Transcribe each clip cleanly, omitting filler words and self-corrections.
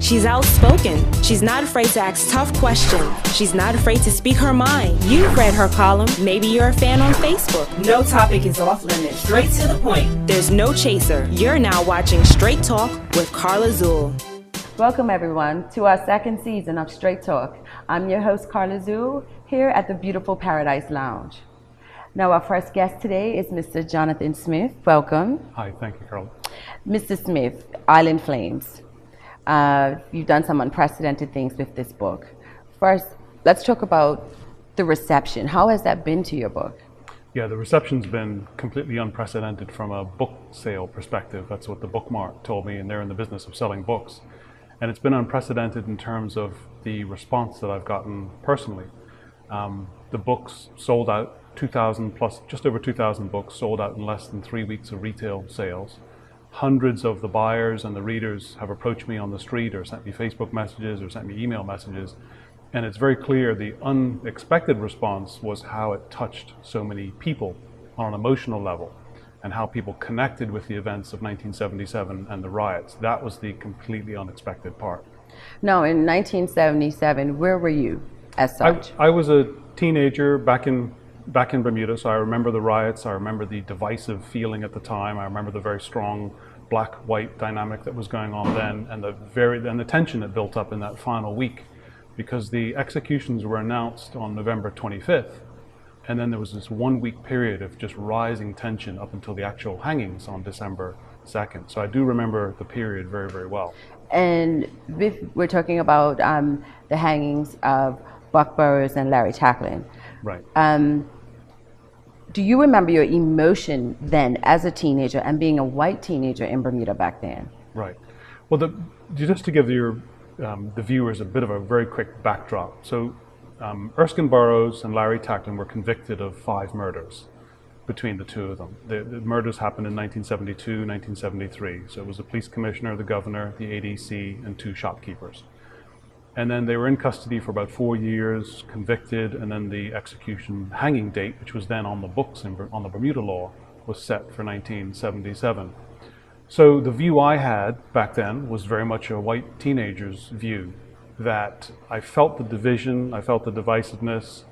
She's outspoken. She's not afraid to ask tough questions. She's not afraid to speak her mind. You've read her column. Maybe you're a fan on Facebook. No topic is off limits. Straight to the point. There's no chaser. You're now watching Straight Talk with Carla Zuill. Welcome everyone to our second season of Straight Talk. I'm your host Carla Zuill here at the beautiful Paradise Lounge. Now our first guest today is Mr. Jonathan Smith. Welcome. Hi, thank you, Carla. Mr. Smith, Island Flames. You've done some unprecedented things with this book. First, let's talk about the reception. How has that been to your book? Yeah, the reception's been completely unprecedented from a book sale perspective. That's what the Bookmark told me, and they're in the business of selling books. And it's been unprecedented in terms of the response that I've gotten personally. The books sold out, 2,000 plus, just over 2,000 books sold out in less than 3 weeks of retail sales. Hundreds of the buyers and the readers have approached me on the street or sent me Facebook messages or sent me email messages. And it's very clear the unexpected response was how it touched so many people on an emotional level and how people connected with the events of 1977 and the riots. That was the completely unexpected part. Now, in 1977, where were you as such? I was a teenager back in Bermuda, so I remember the riots, I remember the divisive feeling at the time, I remember the very strong black-white dynamic that was going on then, and the tension that built up in that final week, because the executions were announced on November 25th, and then there was this 1 week period of just rising tension up until the actual hangings on December 2nd. So I do remember the period very, very well. And we're talking about the hangings of Buck Burrows and Larry Tacklin. Right. Do you remember your emotion then as a teenager and being a white teenager in Bermuda back then? Right. Well, just to give the viewers a bit of a very quick backdrop. So Erskine Burrows and Larry Tacklin were convicted of 5 murders between the two of them. The murders happened in 1972, 1973. So it was the police commissioner, the governor, the ADC, and 2 shopkeepers. And then they were in custody for about 4 years, convicted, and then the execution hanging date, which was then on the books on the Bermuda law, was set for 1977. So the view I had back then was very much a white teenager's view, that I felt the division, I felt the divisiveness.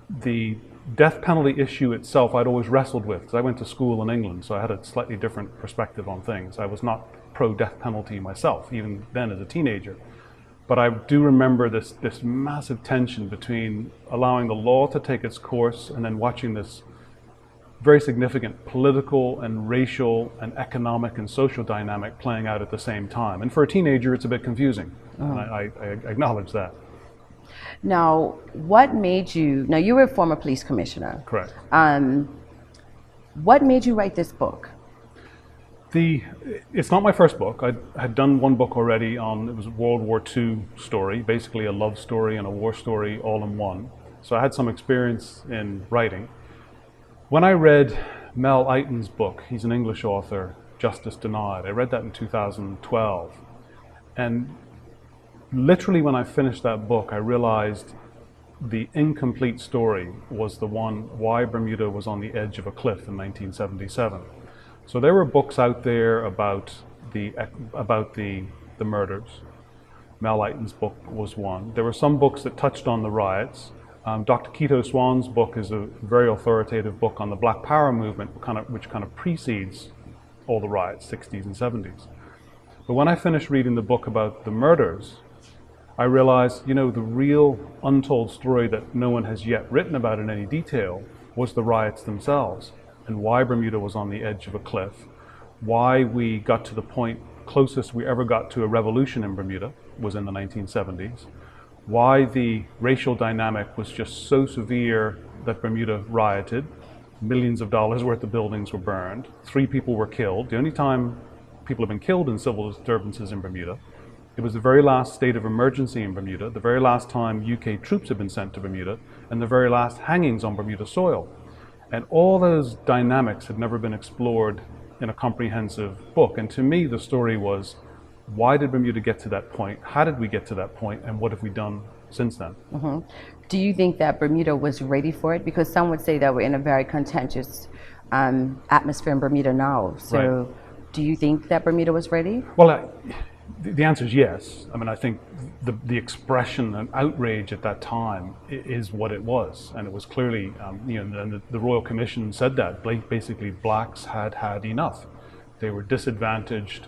The death penalty issue itself I'd always wrestled with, because I went to school in England, so I had a slightly different perspective on things. I was not pro-death penalty myself, even then as a teenager. But I do remember this massive tension between allowing the law to take its course and then watching this very significant political and racial and economic and social dynamic playing out at the same time. And for a teenager, it's a bit confusing. And I acknowledge that. Now, what made you, now you were a former police commissioner. Correct. What made you write this book? It's not my first book. I had done one book already it was a World War II story, basically a love story and a war story all in one. So I had some experience in writing. When I read Mel Eighton's book, he's an English author, Justice Denied, I read that in 2012. And literally when I finished that book, I realized the incomplete story was the one why Bermuda was on the edge of a cliff in 1977. So there were books out there about the murders. Mel Eighton's book was one. There were some books that touched on the riots. Dr. Kito Swan's book is a very authoritative book on the Black Power movement, which kind of precedes all the riots, 60s and 70s. But when I finished reading the book about the murders, I realized, the real untold story that no one has yet written about in any detail was the riots themselves, and why Bermuda was on the edge of a cliff, why we got to the point closest we ever got to a revolution in Bermuda was in the 1970s, why the racial dynamic was just so severe that Bermuda rioted, millions of dollars worth of buildings were burned, 3 people were killed, the only time people have been killed in civil disturbances in Bermuda. It was the very last state of emergency in Bermuda, the very last time UK troops had been sent to Bermuda, and the very last hangings on Bermuda soil. And all those dynamics had never been explored in a comprehensive book. And to me, the story was, why did Bermuda get to that point? How did we get to that point? And what have we done since then? Mm-hmm. Do you think that Bermuda was ready for it? Because some would say that we're in a very contentious atmosphere in Bermuda now. So do you think that Bermuda was ready? Well, The answer is yes. I mean, I think the expression and outrage at that time is what it was, and it was clearly, and the Royal Commission said that basically blacks had had enough. They were disadvantaged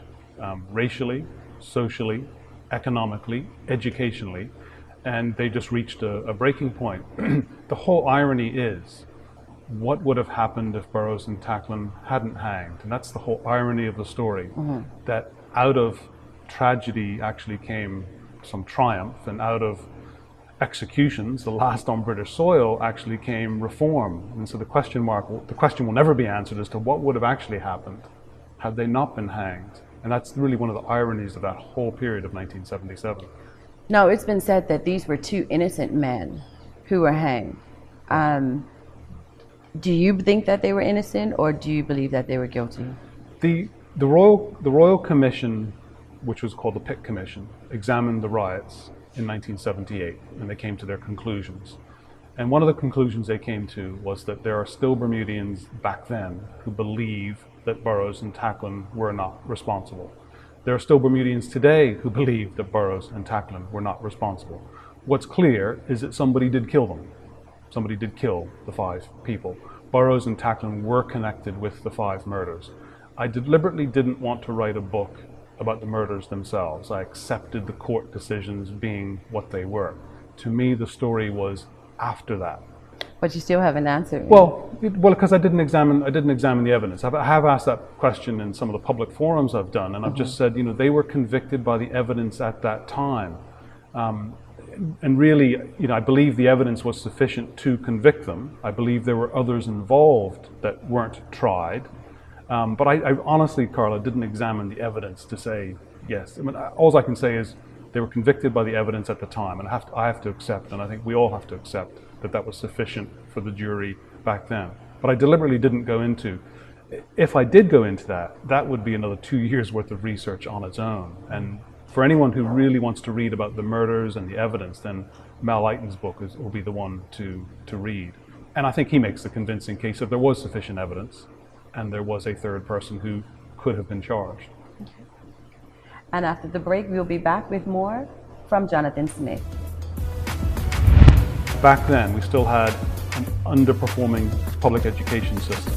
racially, socially, economically, educationally, and they just reached a breaking point. The whole irony is, what would have happened if Burrows and Tacklin hadn't hanged? And that's the whole irony of the story, that out of tragedy actually came some triumph, and out of executions, the last on British soil, actually came reform. And so the question will never be answered as to what would have actually happened had they not been hanged. And that's really one of the ironies of that whole period of 1977. No, it's been said that these were two innocent men who were hanged. Do you think that they were innocent, or do you believe that they were guilty? The Royal Commission, which was called the Pitt Commission, examined the riots in 1978, and they came to their conclusions. And one of the conclusions they came to was that there are still Bermudians back then who believe that Burrows and Tacklin were not responsible. There are still Bermudians today who believe that Burrows and Tacklin were not responsible. What's clear is that somebody did kill them. Somebody did kill the 5 people. Burrows and Tacklin were connected with the 5 murders. I deliberately didn't want to write a book about the murders themselves. I accepted the court decisions being what they were. To me, the story was after that. But you still haven't answered. Well, because I didn't examine the evidence. I have asked that question in some of the public forums I've done, and I've just said, they were convicted by the evidence at that time. And really, I believe the evidence was sufficient to convict them. I believe there were others involved that weren't tried. But I honestly, Carla, didn't examine the evidence to say yes. I mean, all I can say is they were convicted by the evidence at the time, and I have to accept, and I think we all have to accept, that that was sufficient for the jury back then. But I deliberately didn't go into. If I did go into that, that would be another 2 years worth of research on its own. And for anyone who really wants to read about the murders and the evidence, then Mal Leighton's book will be the one to read. And I think he makes the convincing case that there was sufficient evidence and there was a third person who could have been charged. Okay. And after the break, we'll be back with more from Jonathan Smith. Back then, we still had an underperforming public education system.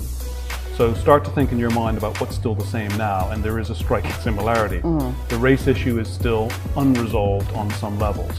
So start to think in your mind about what's still the same now, and there is a striking similarity. The race issue is still unresolved on some levels.